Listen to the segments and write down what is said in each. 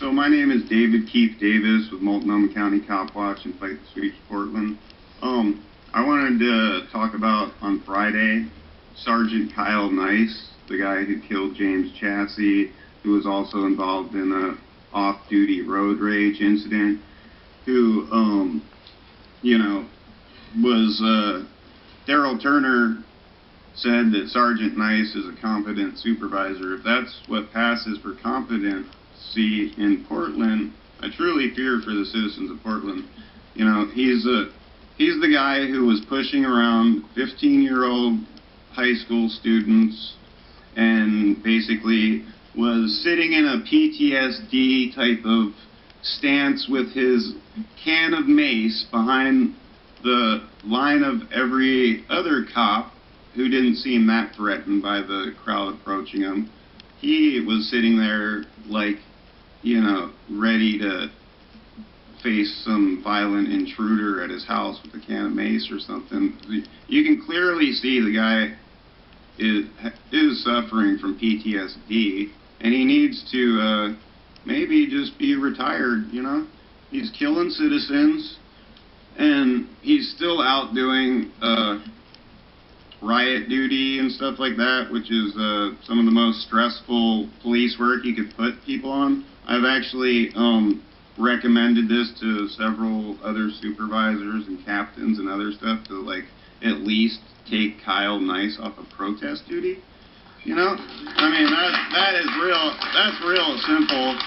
So my name is David Keith Davis with Multnomah County Cop Watch in Fight the Streets, Portland. I wanted to talk about on Friday Sergeant Kyle Nice, the guy who killed James Chassie, who was also involved in a off-duty road rage incident, who, was, Daryl Turner said that Sergeant Nice is a competent supervisor. If that's what passes for competency in Portland, I truly fear for the citizens of Portland. You know, he's the guy who was pushing around 15-year-old high school students and basically was sitting in a PTSD type of stance with his can of mace behind the line of every other cop who didn't seem that threatened by the crowd approaching him. He was sitting there like, ready to face some violent intruder at his house with a can of mace or something. You can clearly see the guy is suffering from PTSD, and he needs to maybe just be retired, He's killing citizens, and he's still out doing riot duty and stuff like that, which is some of the most stressful police work you could put people on. I've actually recommended this to several other supervisors and captains and other stuff to, at least take Kyle Nice off of protest duty. I mean, that's real simple,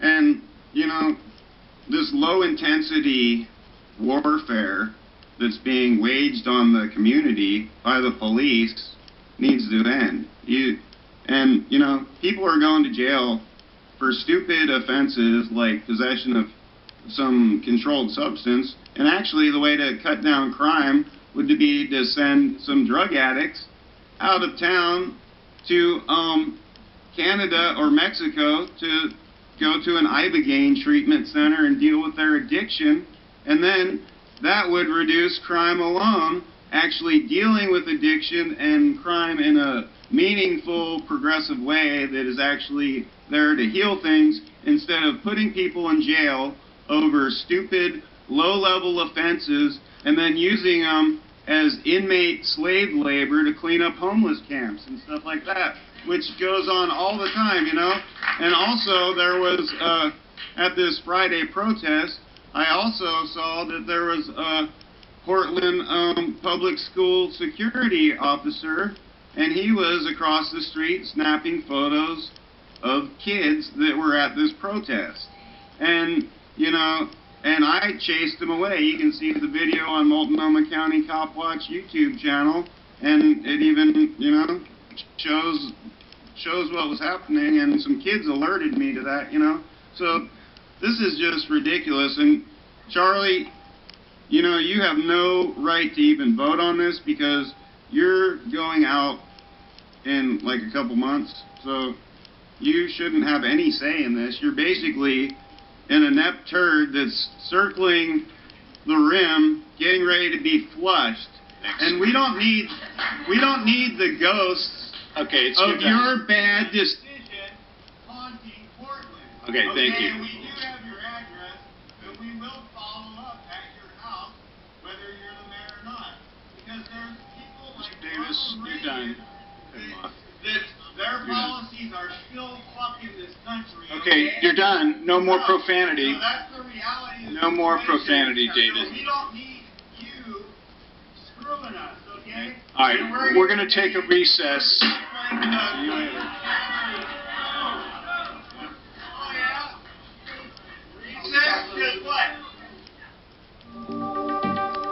and, this low-intensity warfare that's being waged on the community by the police needs to end. People are going to jail for stupid offenses like possession of some controlled substance, and actually the way to cut down crime would be to send some drug addicts out of town to Canada or Mexico to go to an Ibogaine treatment center and deal with their addiction, and then that would reduce crime alone. Actually dealing with addiction and crime in a meaningful, progressive way that is actually there to heal things, instead of putting people in jail over stupid, low-level offenses and then using them as inmate slave labor to clean up homeless camps and stuff like that, which goes on all the time, And also, there was, at this Friday protest, I also saw that there was a Portland public school security officer, and he was across the street snapping photos of kids that were at this protest. And, and I chased him away. You can see the video on Multnomah County Cop Watch YouTube channel, and it even, shows what was happening, and some kids alerted me to that, So this is just ridiculous. And Charlie, you have no right to even vote on this because you're going out in a couple months, so you shouldn't have any say in this. You're basically an inept turd that's circling the rim, getting ready to be flushed. And we don't need the ghosts of your bad decision haunting Portland. Okay, thank you. And we do have your address, and we will follow up at your house, whether you're the mayor or not. Because there's people like Davis, you're done. that their policies are still fucking this country. Okay, you're done. No more profanity. So that's the reality. No more profanity, David. We don't need you screwing us, okay? All right, we're going to take a recess. See you later.